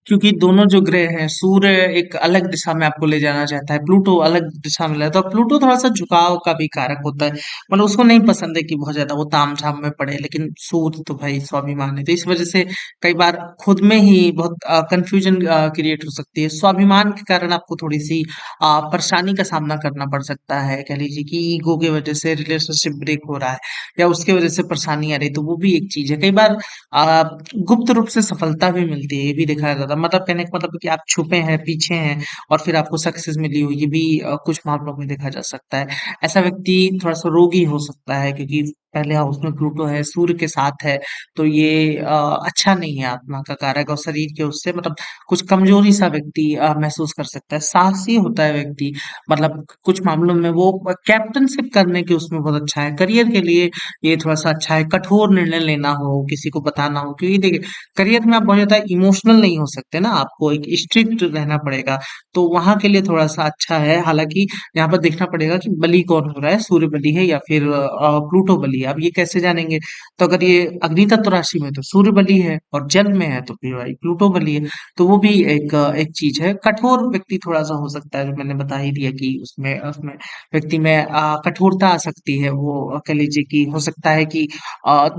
क्योंकि दोनों जो ग्रह हैं, सूर्य एक अलग दिशा में आपको ले जाना चाहता है, प्लूटो अलग दिशा में लाता है। तो प्लूटो थोड़ा सा झुकाव का भी कारक होता है, मतलब उसको नहीं पसंद है कि बहुत ज्यादा वो ताम झाम में पड़े, लेकिन सूर्य तो भाई स्वाभिमान है, तो इस वजह से कई बार खुद में ही बहुत कंफ्यूजन क्रिएट हो सकती है। स्वाभिमान के कारण आपको थोड़ी सी परेशानी का सामना करना पड़ सकता है, कह लीजिए कि ईगो की वजह से रिलेशनशिप ब्रेक हो रहा है, या उसके वजह से परेशानी आ रही है, तो वो भी एक चीज है। कई बार आ, गुप्त रूप से सफलता भी मिलती है, ये भी देखा जाता है। मतलब कहने का मतलब है कि आप छुपे हैं, पीछे हैं, और फिर आपको सक्सेस मिली हो, ये भी कुछ मामलों में देखा जा सकता है। ऐसा व्यक्ति थोड़ा सा रोगी हो सकता है, क्योंकि पहले हाउस में प्लूटो है, सूर्य के साथ है, तो ये अच्छा नहीं है आत्मा का कारक, और शरीर के उससे मतलब कुछ कमजोरी सा व्यक्ति महसूस कर सकता है। साहसी होता है व्यक्ति, मतलब कुछ मामलों में वो कैप्टनशिप करने के उसमें बहुत अच्छा है। करियर के लिए ये थोड़ा-सा अच्छा है, कठोर निर्णय लेना हो, किसी को बताना हो, क्योंकि देखिए करियर में आप बहुत ज़्यादा इमोशनल नहीं हो सकते हैं ना, आपको एक स्ट्रिक्ट रहना पड़ेगा। तो वहाँ के लिए थोड़ा-सा अच्छा है, हालाँकि यहाँ पर देखना पड़ेगा कि बली कौन हो रहा है, सूर्य बली है या फिर प्लूटो बली है। अब ये कैसे जानेंगे? तो अगर ये अग्नि तत्व राशि में है तो सूर्य बली है और जल में है तो फिर भाई प्लूटो बली है। तो वो भी एक चीज़ है। कठोर व्यक्ति थोड़ा-सा हो सकता है, जो मैंने बता ही दिया कि उसमें उसमें व्यक्ति में कठोरता आ सकती है। वो कह लीजिए कि हो सकता है कि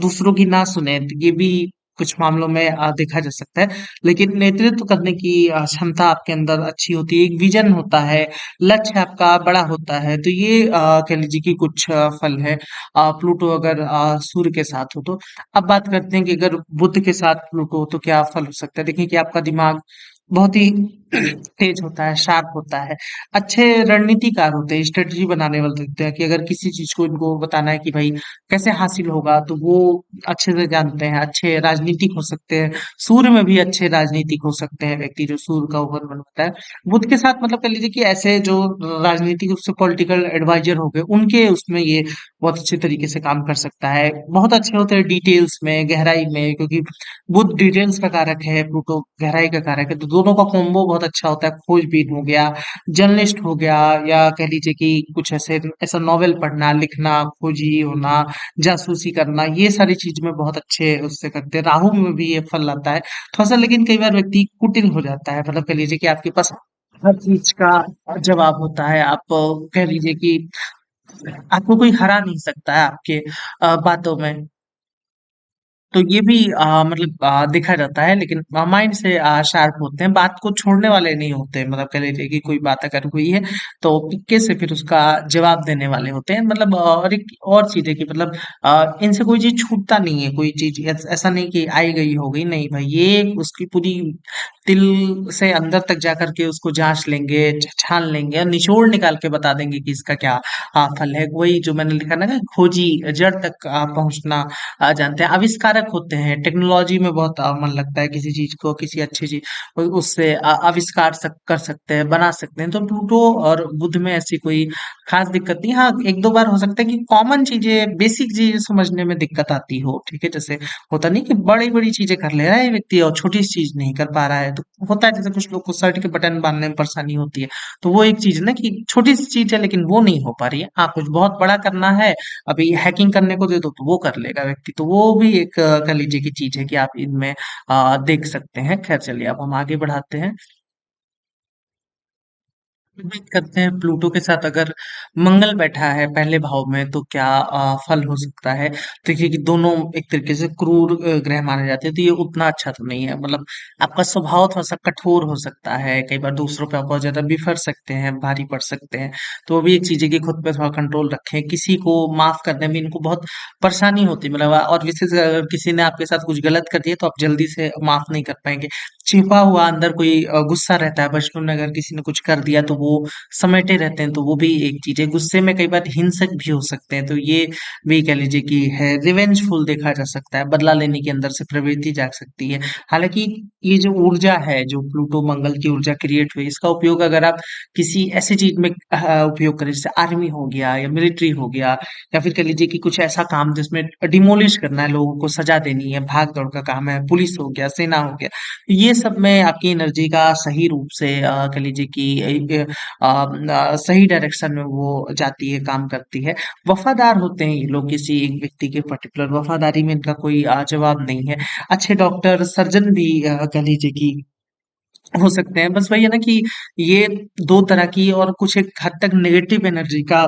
दूसरों की ना सुने, तो ये भी कुछ मामलों में देखा जा सकता है। लेकिन नेतृत्व करने की क्षमता आपके अंदर अच्छी होती है, एक विज़न होता है, लक्ष्य आपका बड़ा होता है। तो ये कह लीजिए कि कुछ फल है प्लूटो अगर सूर्य के साथ हो तो। अब बात करते हैं कि अगर बुध के साथ प्लूटो हो तो क्या फल हो सकता है? देखिए कि आपका दिमाग बहुत ही तेज होता है, शार्प होता है, अच्छे रणनीतिकार होते हैं, स्ट्रेटजी बनाने वाले होते हैं कि अगर किसी चीज़ को इनको बताना है कि भाई कैसे हासिल होगा, तो वो अच्छे से जानते हैं, अच्छे राजनीतिक हो सकते हैं। सूर्य में भी अच्छे राजनीतिक हो सकते हैं व्यक्ति, जो सूर्य का ओवर बनता है। बुध के साथ मतलब कह लीजिए कि ऐसे जो राजनीतिक रूप से पॉलिटिकल एडवाइजर हो गए, उनके उसमें ये बहुत अच्छे तरीके से काम कर सकता है। बहुत अच्छे होते हैं डिटेल्स में, गहराई में, क्योंकि बुध डिटेल्स का कारक है, प्लूटो गहराई का कारक है, तो दोनों का कॉम्बो बहुत अच्छा होता है। खोजबीन हो गया, जर्नलिस्ट हो गया, या कह लीजिए कि कुछ ऐसे ऐसा नॉवेल पढ़ना, लिखना, खोजी होना, जासूसी करना, ये सारी चीज में बहुत अच्छे उससे करते हैं। राहु में भी ये फल आता है थोड़ा सा, लेकिन कई बार व्यक्ति कुटिल हो जाता है, मतलब कह लीजिए कि आपके पास हर चीज का जवाब होता है। आप कह लीजिए कि आपको कोई हरा नहीं सकता है आपके बातों में। तो ये भी मतलब देखा जाता है, लेकिन माइंड से शार्प होते हैं, बात को छोड़ने वाले नहीं होते। मतलब कह लीजिए कि कोई बात अगर हुई है तो पिक्के से फिर उसका जवाब देने वाले होते हैं। मतलब और एक और चीज है कि मतलब इनसे कोई चीज छूटता नहीं है, कोई चीज ऐसा नहीं कि आई गई हो गई, नहीं भाई, ये उसकी पूरी तिल से अंदर तक जाकर के उसको जांच लेंगे, छान लेंगे और निचोड़ निकाल के बता देंगे कि इसका क्या फल है। वही जो मैंने लिखा ना कि खोजी, जड़ तक पहुंचना जानते हैं, आविष्कारक होते हैं। टेक्नोलॉजी में बहुत मन लगता है, किसी चीज को, किसी अच्छी चीज उससे आविष्कार कर सकते हैं, बना सकते हैं। तो प्लूटो और बुध में ऐसी कोई खास दिक्कत नहीं। हाँ, एक दो बार हो सकता है कि कॉमन चीजें, बेसिक चीजें समझने में दिक्कत आती हो, ठीक है, जैसे होता नहीं कि बड़ी बड़ी चीजें कर ले रहा है व्यक्ति और छोटी सी चीज नहीं कर पा रहा है, तो होता है जैसे कुछ लोग को शर्ट के बटन बांधने में परेशानी होती है। तो वो एक चीज है ना कि छोटी सी चीज है लेकिन वो नहीं हो पा रही है। हाँ, कुछ बहुत बड़ा करना है, अभी हैकिंग करने को दे दो तो वो कर लेगा व्यक्ति। तो वो भी एक कह लीजिए की चीज है कि आप इनमें देख सकते हैं। खैर चलिए, अब हम आगे बढ़ाते हैं। बात करते हैं प्लूटो के साथ अगर मंगल बैठा है पहले भाव में तो क्या फल हो सकता है। देखिए कि दोनों एक तरीके से क्रूर ग्रह माने जाते हैं, तो ये उतना अच्छा तो नहीं है। मतलब आपका स्वभाव थोड़ा सा कठोर हो सकता है, कई बार दूसरों पे आप बहुत ज्यादा बिफर सकते हैं, भारी पड़ सकते हैं। तो वो भी एक चीज है कि खुद पे थोड़ा कंट्रोल रखें। किसी को माफ करने में इनको बहुत परेशानी होती है, मतलब और विशेष अगर किसी ने आपके साथ कुछ गलत कर दिया तो आप जल्दी से माफ नहीं कर पाएंगे। छिपा हुआ अंदर कोई गुस्सा रहता है, बचपन में अगर किसी ने कुछ कर दिया तो वो समेटे रहते हैं, तो वो भी एक चीज है। गुस्से में कई बार हिंसक भी हो सकते हैं, तो ये भी कह लीजिए कि है रिवेंजफुल देखा जा सकता है, बदला लेने की अंदर से प्रवृत्ति जाग सकती है। हालांकि ये जो ऊर्जा है, जो प्लूटो मंगल की ऊर्जा क्रिएट हुई, इसका उपयोग अगर आप किसी ऐसी चीज में उपयोग करें, जैसे आर्मी हो गया या मिलिट्री हो गया, या फिर कह लीजिए कि कुछ ऐसा काम जिसमें डिमोलिश करना है, लोगों को सजा देनी है, भाग दौड़ का काम है, पुलिस हो गया, सेना हो गया, ये सब में आपकी एनर्जी का सही रूप से कह लीजिए कि सही डायरेक्शन में वो जाती है, काम करती है। वफादार होते हैं ये लोग किसी एक व्यक्ति के पर्टिकुलर, वफादारी में इनका कोई जवाब नहीं है। अच्छे डॉक्टर, सर्जन भी कह लीजिए कि हो सकते हैं। बस वही है ना कि ये दो तरह की और कुछ एक हद तक नेगेटिव एनर्जी का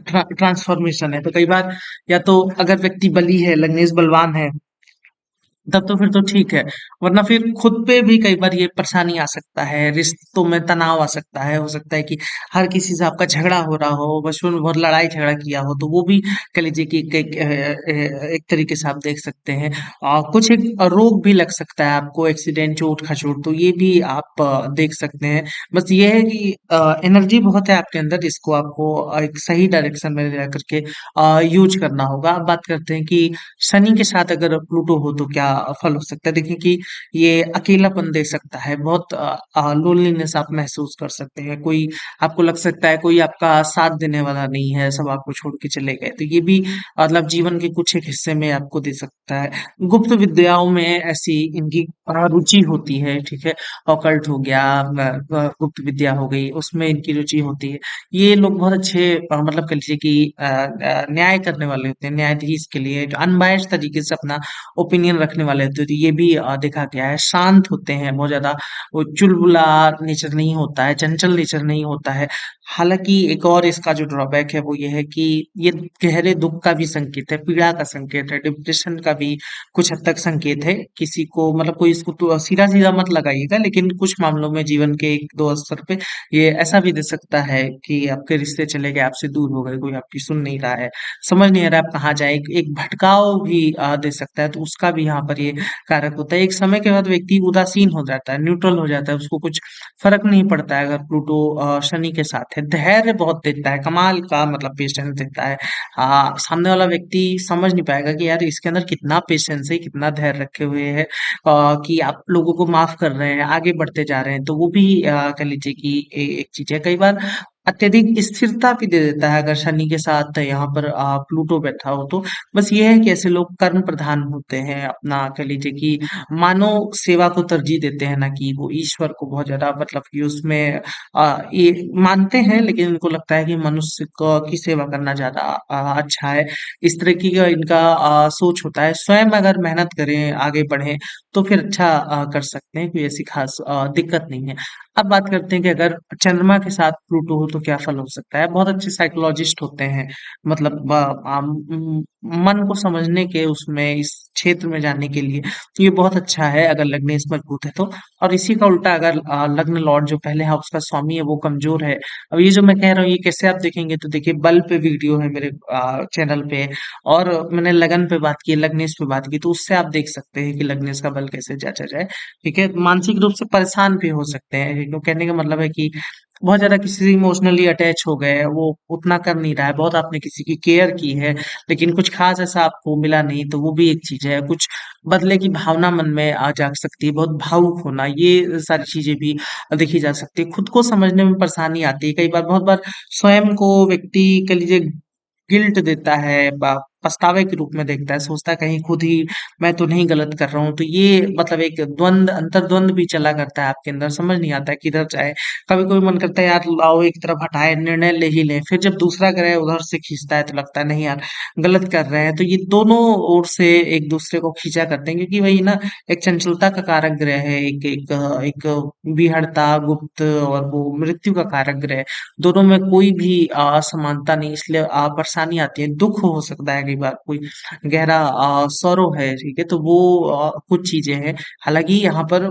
ट्रांसफॉर्मेशन है। तो कई बार या तो अगर व्यक्ति बली है, लग्नेश बलवान है, तब तो फिर तो ठीक है, वरना फिर खुद पे भी कई बार ये परेशानी आ सकता है, रिश्तों में तनाव आ सकता है। हो सकता है कि हर किसी से आपका झगड़ा हो रहा हो, बचपन में बहुत लड़ाई झगड़ा किया हो, तो वो भी कह लीजिए कि एक तरीके से आप देख सकते हैं। कुछ एक रोग भी लग सकता है आपको, एक्सीडेंट, चोट खचोट, तो ये भी आप देख सकते हैं। बस ये है कि एनर्जी बहुत है आपके अंदर, इसको आपको एक सही डायरेक्शन में ले करके यूज करना होगा। अब बात करते हैं कि शनि के साथ अगर प्लूटो हो तो क्या फल हो सकता है। देखिए कि ये अकेलापन दे सकता है, बहुत लोनलीनेस आप महसूस कर सकते हैं। कोई आपको लग सकता है कोई आपका साथ देने वाला नहीं है, सब आपको छोड़ के चले गए, तो ये भी मतलब जीवन के कुछ एक हिस्से में आपको दे सकता है। गुप्त विद्याओं में ऐसी इनकी रुचि होती है, ठीक है? ऑकल्ट हो गया, गुप्त विद्या हो गई, उसमें इनकी रुचि होती है। ये लोग बहुत अच्छे मतलब कह लीजिए कि न्याय करने वाले होते हैं, न्यायाधीश के लिए जो अनबायस्ड तरीके से अपना ओपिनियन रखने वाले होते हैं, तो ये भी देखा गया है। शांत होते हैं, बहुत ज़्यादा वो चुलबुला नेचर नहीं होता है, चंचल नेचर नहीं होता है। हालाँकि एक और इसका जो ड्रॉबैक है वो ये है कि ये गहरे दुःख का भी संकेत है, पीड़ा का संकेत है, डिप्रेशन का भी कुछ हद तक संकेत है। किसी को मतलब कोई इसको तो सीधा-सीधा मत लगाइएगा, लेकिन कुछ मामलों में जीवन के 1-2 स्तर पे ये ऐसा भी दे सकता है कि आपके रिश्ते चले गए, आपसे दूर हो गए, कोई आपकी सुन नहीं रहा है, समझ नहीं आ रहा है आप कहाँ जाएँ। एक भटकाव भी दे सकता है, तो उसका भी यहाँ पर ये कारक होता है। एक समय के बाद व्यक्ति उदासीन हो जाता है, न्यूट्रल हो जाता है, उसको कुछ फ़र्क नहीं पड़ता है अगर प्लूटो शनि के साथ है। धैर्य बहुत देता है, कमाल का मतलब पेशेंस देता है। सामने वाला व्यक्ति समझ नहीं पाएगा कि यार इसके अंदर कितना पेशेंस है, कितना धैर्य रखे हुए है, कि आप लोगों को माफ कर रहे हैं, आगे बढ़ते जा रहे हैं। तो वो भी कह लीजिए कि एक चीज है। कई बार अत्यधिक स्थिरता भी दे देता है अगर शनि के साथ यहाँ पर प्लूटो बैठा हो तो। बस ये है कि ऐसे लोग कर्म प्रधान होते हैं, अपना कह लीजिए कि मानव सेवा को तरजीह देते हैं, ना कि वो ईश्वर को बहुत ज्यादा मतलब कि उसमें ये मानते हैं, लेकिन इनको लगता है कि मनुष्य को की सेवा करना ज़्यादा अच्छा है। इस तरह की का इनका सोच होता है। स्वयं अगर मेहनत करें, आगे बढ़ें, तो फिर अच्छा कर सकते हैं, कोई ऐसी खास दिक्कत नहीं है। अब बात करते हैं कि अगर चंद्रमा के साथ प्लूटो हो तो क्या फल हो सकता है? बहुत अच्छे साइकोलॉजिस्ट होते हैं, मतलब मन को समझने के उसमें इस क्षेत्र में जाने के लिए, तो ये बहुत अच्छा है अगर लग्नेश मजबूत है तो। और इसी का उल्टा अगर लग्न लॉर्ड जो पहले हाउस का स्वामी है वो कमजोर है। अब ये जो मैं कह रहा हूँ ये कैसे आप देखेंगे, तो देखिए बल पे वीडियो है मेरे चैनल पे, और मैंने लगन पे बात की है, लग्नेश पे बात की, तो उससे आप देख सकते हैं कि लग्नेश का बल कैसे जांचा जाए। ठीक है, मानसिक रूप से परेशान भी हो सकते हैं, तो कहने का मतलब है कि बहुत ज्यादा किसी से इमोशनली अटैच हो गए हैं, वो उतना कर नहीं रहा है, बहुत आपने किसी की केयर की है, लेकिन कुछ खास ऐसा आपको मिला नहीं, तो वो भी एक चीज है। कुछ बदले की भावना मन में आ जाग सकती है, बहुत भावुक होना, ये सारी चीजें भी देखी जा सकती है। खुद को समझने में परेशानी आती है, कई बार बहुत बार स्वयं को व्यक्ति कह लीजिए गिल्ट देता है, पछतावे के रूप में देखता है, सोचता है कहीं खुद ही मैं तो नहीं गलत कर रहा हूँ। तो ये मतलब एक द्वंद अंतर्द्वंद भी चला करता है आपके अंदर, समझ नहीं आता है किधर जाए। कभी कभी मन करता है यार लाओ एक तरफ हटाए, निर्णय ले ही लें, फिर जब दूसरा ग्रह उधर से खींचता है तो लगता है नहीं यार गलत कर रहे हैं। तो ये दोनों ओर से एक दूसरे को खींचा करते हैं, क्योंकि वही ना एक चंचलता का कारक ग्रह है, एक विहड़ता गुप्त और वो मृत्यु का कारक ग्रह है। दोनों में कोई भी असमानता नहीं, इसलिए परेशानी आती है, दुख हो सकता है कई बार, कोई गहरा सौरो है, ठीक है, तो वो कुछ चीजें हैं। हालांकि यहाँ पर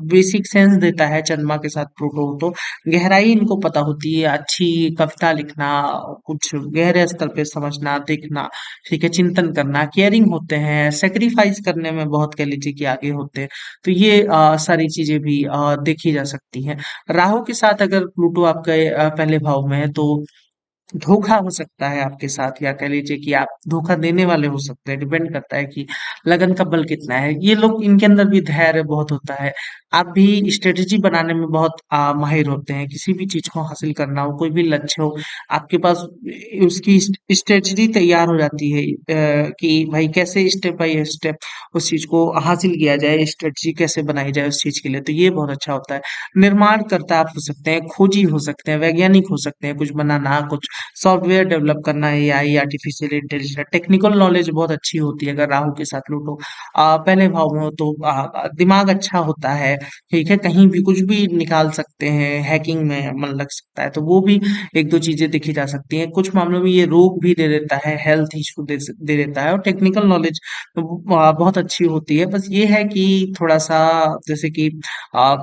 बेसिक सेंस देता है चंद्रमा के साथ प्लूटो, तो गहराई इनको पता होती है, अच्छी कविता लिखना, कुछ गहरे स्तर पे समझना देखना, ठीक है, चिंतन करना, केयरिंग होते हैं, सेक्रीफाइस करने में बहुत कह लीजिए कि आगे होते हैं। तो ये सारी चीजें भी देखी जा सकती हैं। राहु के साथ अगर प्लूटो आपके पहले भाव में है तो धोखा हो सकता है आपके साथ, या कह लीजिए कि आप धोखा देने वाले हो सकते हैं। डिपेंड करता है कि लगन का बल कितना है। ये लोग इनके अंदर भी धैर्य बहुत होता है। आप भी स्ट्रेटेजी बनाने में बहुत माहिर होते हैं। किसी भी चीज को हासिल करना हो, कोई भी लक्ष्य हो, आपके पास उसकी स्ट्रेटेजी तैयार हो जाती है, कि भाई कैसे स्टेप बाय स्टेप उस चीज को हासिल किया जाए, स्ट्रेटेजी कैसे बनाई जाए उस चीज के लिए। तो ये बहुत अच्छा होता है। निर्माणकर्ता आप हो सकते हैं, खोजी हो सकते हैं, वैज्ञानिक हो सकते हैं, कुछ बनाना, कुछ सॉफ्टवेयर डेवलप करना, AI, artificial intelligence, technical knowledge बहुत अच्छी होती है अगर राहु के साथ प्लूटो पहले भाव में हो तो। दिमाग अच्छा होता है, ठीक है, कहीं भी कुछ भी निकाल सकते हैं, हैकिंग में मन लग सकता है, तो वो भी एक दो चीजें देखी जा सकती हैं। कुछ मामलों में ये रोग भी दे देता है, हेल्थ इशू दे देता है, और टेक्निकल नॉलेज बहुत अच्छी होती है। बस ये है कि थोड़ा सा जैसे कि आ,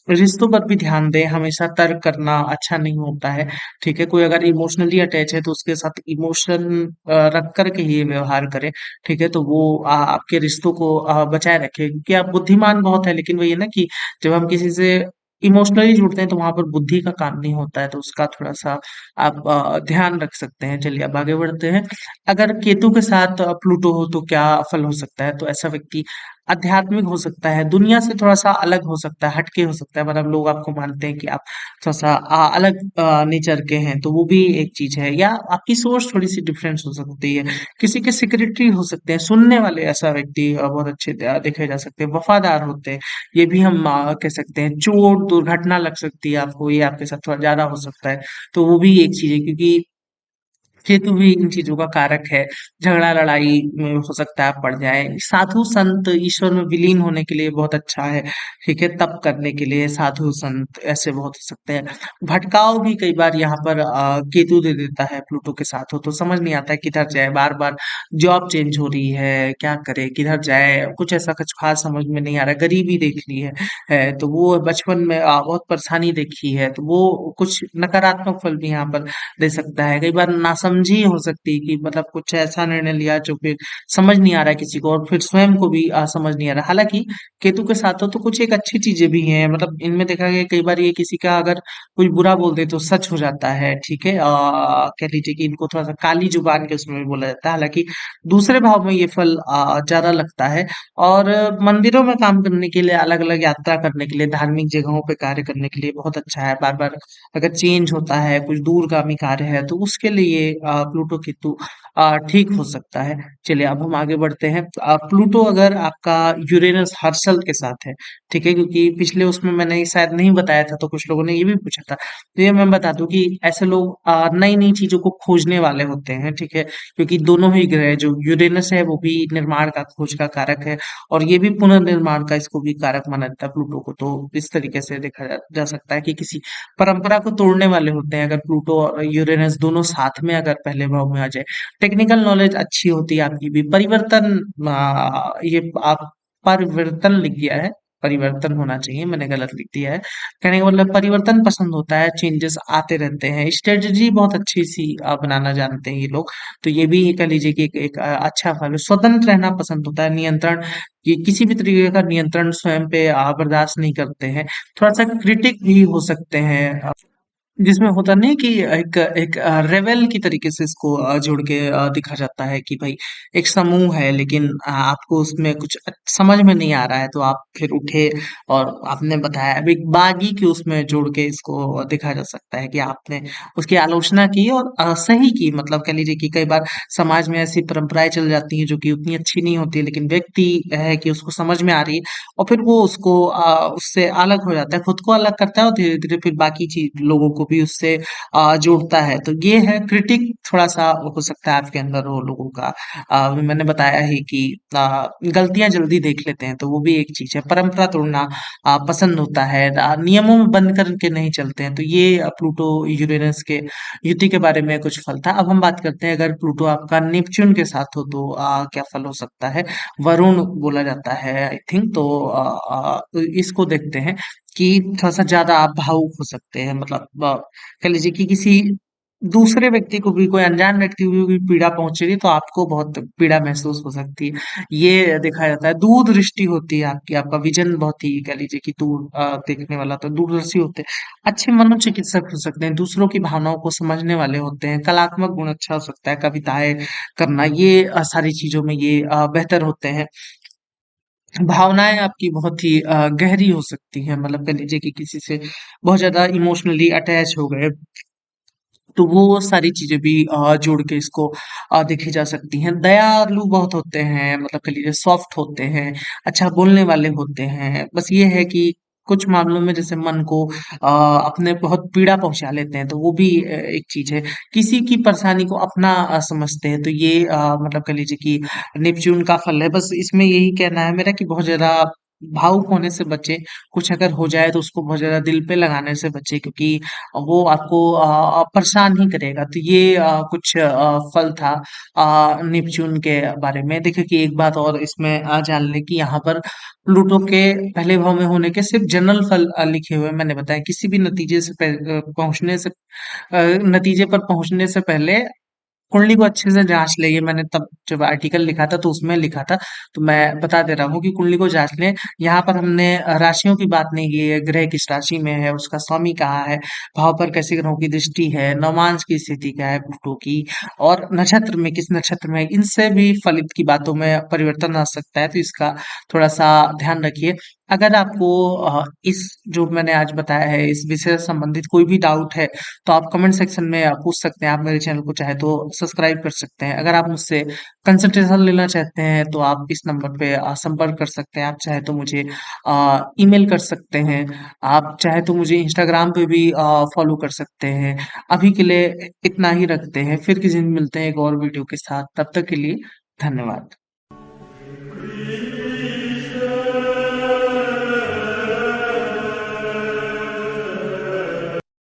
रिश्तों पर भी ध्यान दें, हमेशा तर्क करना अच्छा नहीं होता है, ठीक है। कोई अगर इमोशनली अटैच है तो उसके साथ इमोशन रख कर के ही व्यवहार करें, ठीक है, तो वो आपके रिश्तों को बचाए रखे, क्योंकि आप बुद्धिमान बहुत है, लेकिन वही है ना कि जब हम किसी से इमोशनली जुड़ते हैं तो वहां पर बुद्धि का काम नहीं होता है, तो उसका थोड़ा सा आप ध्यान रख सकते हैं। चलिए अब आगे बढ़ते हैं। अगर केतु के साथ प्लूटो हो तो क्या फल हो सकता है, तो ऐसा व्यक्ति आध्यात्मिक हो सकता है, दुनिया से थोड़ा-सा अलग हो सकता है, हटके हो सकता है, मतलब लोग आपको मानते हैं कि आप थोड़ा-सा अलग नेचर के हैं, तो वो भी एक चीज़ है। या आपकी सोच थोड़ी-सी डिफरेंस हो सकती है। किसी के सेक्रेटरी हो सकते हैं, सुनने वाले ऐसा व्यक्ति बहुत अच्छे देखे जा सकते हैं, वफ़ादार होते हैं, ये भी हम कह सकते हैं। चोट, दुर्घटना लग सकती है आपको, ये आपके साथ थोड़ा ज़्यादा हो सकता है, तो वो भी एक चीज़ है, क्योंकि केतु भी इन चीजों का कारक है। झगड़ा लड़ाई में हो सकता है आप पड़ जाए। साधु संत ईश्वर में विलीन होने के लिए बहुत अच्छा है, ठीक है, तप करने के लिए साधु संत ऐसे बहुत हो सकते हैं। भटकाव भी कई बार यहाँ पर केतु दे देता है, प्लूटो के साथ हो तो समझ नहीं आता है किधर जाए, बार बार जॉब चेंज हो रही है, क्या करे किधर जाए, कुछ ऐसा कुछ खास समझ में नहीं आ रहा है। गरीबी देख ली है तो वो बचपन में बहुत परेशानी देखी है, तो वो कुछ नकारात्मक फल भी यहाँ पर दे सकता है। कई बार नासमझी हो सकती है कि मतलब कुछ ऐसा निर्णय लिया जो फिर समझ नहीं आ रहा है किसी को, और फिर स्वयं को भी समझ नहीं आ रहा। हालाँकि केतु के साथ हो तो कुछ एक अच्छी चीज़ें भी हैं, मतलब इनमें देखा गया कई बार ये किसी का अगर कुछ बुरा बोल दे तो सच हो जाता है, ठीक है? कह लीजिए कि इनको थोड़ा-सा काली ज़ुबान के उसमें भी बोला जाता है। हालाँकि दूसरे भाव में ये फल ज़्यादा लगता है। और मंदिरों में काम करने के लिए, अलग-अलग यात्रा करने के लिए, धार्मिक जगहों पे कार्य करने के लिए बहुत अच्छा है। बार-बार अगर चेंज होता है, कुछ दूरगामी कार्य है, तो उसके लिए प्लूटो केतु ठीक हो सकता है। चलिए अब हम आगे बढ़ते हैं। प्लूटो अगर आपका यूरेनस हर्षल के साथ है, ठीक है? क्योंकि पिछले उसमें मैंने शायद नहीं बताया था, तो कुछ लोगों ने ये भी पूछा था। तो ये मैं बता दूं कि ऐसे लोग नई-नई चीज़ों को खोजने वाले होते हैं, ठीक है? क्योंकि दोनों ही ग्रह, जो यूरेनस है वो भी निर्माण का, खोज का कारक है, और ये भी पुनर्निर्माण का, इसको भी कारक माना जाता है प्लूटो को। तो इस तरीके से देखा जा सकता है कि किसी परंपरा को तोड़ने वाले होते हैं अगर प्लूटो और यूरेनस दोनों साथ में अगर पहले भाव में आ जाए। टेक्निकल नॉलेज अच्छी होती है आपकी भी। परिवर्तन, ये आप परिवर्तन लिख दिया है, परिवर्तन होना चाहिए, मैंने गलत लिख दिया है। कहने का मतलब परिवर्तन पसंद होता है, चेंजेस आते रहते हैं, स्ट्रेटजी बहुत अच्छी सी बनाना जानते हैं ये लोग। तो ये भी कह लीजिए कि एक अच्छा फल है। स्वतंत्र रहना पसंद होता है, नियंत्रण, ये किसी भी तरीके का नियंत्रण स्वयं पे बर्दाश्त नहीं करते हैं। थोड़ा सा क्रिटिक भी हो सकते हैं, जिसमें होता नहीं कि एक एक रेबेल की तरीके से इसको जोड़ के दिखा जाता है कि भाई एक समूह है, लेकिन आपको उसमें कुछ समझ में नहीं आ रहा है, तो आप फिर उठे और आपने बताया। अब एक बागी के उसमें जोड़ के इसको देखा जा सकता है कि आपने उसकी आलोचना की और सही की, मतलब कह लीजिए कि कई बार समाज में ऐसी परंपराएं चल जाती हैं जो कि उतनी अच्छी नहीं होती है, लेकिन व्यक्ति है कि उसको समझ में आ रही है, और फिर वो उसको उससे अलग हो जाता है, खुद को अलग करता है, और धीरे-धीरे फिर बाकी चीज़ लोगों को भी उससे जोड़ता है। तो ये है क्रिटिक, थोड़ा-सा हो सकता है आपके अंदर हो लोगों का। मैंने बताया ही कि गलतियाँ जल्दी देख लेते हैं, तो वो भी एक चीज़ है। परंपरा तोड़ना पसंद होता है, नियमों में बंद करके नहीं चलते हैं। तो ये प्लूटो यूरेनस के युति के बारे में कुछ फल था। अब हम बात करते हैं, अगर प्लूटो आपका नेपच्यून के साथ हो तो क्या फल हो सकता है? वरुण बोला जाता है आई थिंक। तो तो इसको देखते हैं कि थोड़ा-सा ज़्यादा आप भावुक हो सकते हैं, मतलब कह लीजिए कि किसी दूसरे व्यक्ति को भी, कोई अनजान व्यक्ति को भी पीड़ा पहुँच रही है, तो आपको बहुत पीड़ा महसूस हो सकती है। ये देखा जाता है। दूरदृष्टि होती है आपकी, आपका विज़न बहुत ही कह लीजिए कि दूर देखने वाला, तो दूरदर्शी होते हैं। अच्छे मनोचिकित्सक हो सकते हैं, दूसरों की भावनाओं को समझने वाले होते हैं, कलात्मक गुण अच्छा हो सकता है, कविताएँ करना, ये सारी चीज़ों में ये बेहतर होते हैं। भावनाएँ आपकी बहुत ही गहरी हो सकती हैं, मतलब कह लीजिए कि किसी से बहुत ज़्यादा इमोशनली अटैच हो गए, तो वो सारी चीज़ें भी जोड़ के इसको देखी जा सकती हैं। दयालु बहुत होते हैं, मतलब कह लीजिए सॉफ्ट होते हैं, अच्छा बोलने वाले होते हैं। बस ये है कि कुछ मामलों में जैसे मन को अपने बहुत पीड़ा पहुँचा लेते हैं, तो वो भी एक चीज़ है। किसी की परेशानी को अपना समझते हैं, तो ये मतलब कह लीजिए कि नेपच्यून का फल है। बस इसमें यही कहना है मेरा कि बहुत ज़्यादा भावुक होने से बचें। कुछ अगर हो जाए तो उसको बहुत ज़्यादा दिल पे लगाने से बचें, क्योंकि वो आपको परेशान ही करेगा। तो ये कुछ फल था नेपच्यून के बारे में। देखिए कि एक बात और इसमें जान लें कि यहाँ पर प्लूटो के पहले भाव में होने के सिर्फ जनरल फल लिखे हुए हैं। मैंने बताया किसी भी नतीजे से नतीजे पर पहुँचने से पहले कुंडली को अच्छे से जांच ले। ये मैंने तब जब आर्टिकल लिखा था तो उसमें लिखा था, तो मैं बता दे रहा हूँ कि कुंडली को जांच लें। यहाँ पर हमने राशियों की बात नहीं की है, ग्रह किस राशि में है, उसका स्वामी कहाँ है, भाव पर कैसे ग्रहों की दृष्टि है, नवमांश की स्थिति क्या है प्लूटो की, और नक्षत्र में किस नक्षत्र में है। इनसे भी फलित की बातों में परिवर्तन आ सकता है, तो इसका थोड़ा सा ध्यान रखिए। अगर आपको इस जो मैंने आज बताया है इस विषय से संबंधित कोई भी डाउट है, तो आप कमेंट सेक्शन में पूछ सकते हैं। आप मेरे चैनल को चाहे तो सब्सक्राइब कर सकते हैं। अगर आप मुझसे कंसल्टेशन लेना चाहते हैं तो आप इस नंबर पे संपर्क कर सकते हैं। आप चाहे तो मुझे ईमेल कर सकते हैं। आप चाहे तो मुझे इंस्टाग्राम पे भी फॉलो कर सकते हैं। अभी के लिए इतना ही रखते हैं, फिर किसी दिन मिलते हैं एक और वीडियो के साथ। तब तक के लिए धन्यवाद।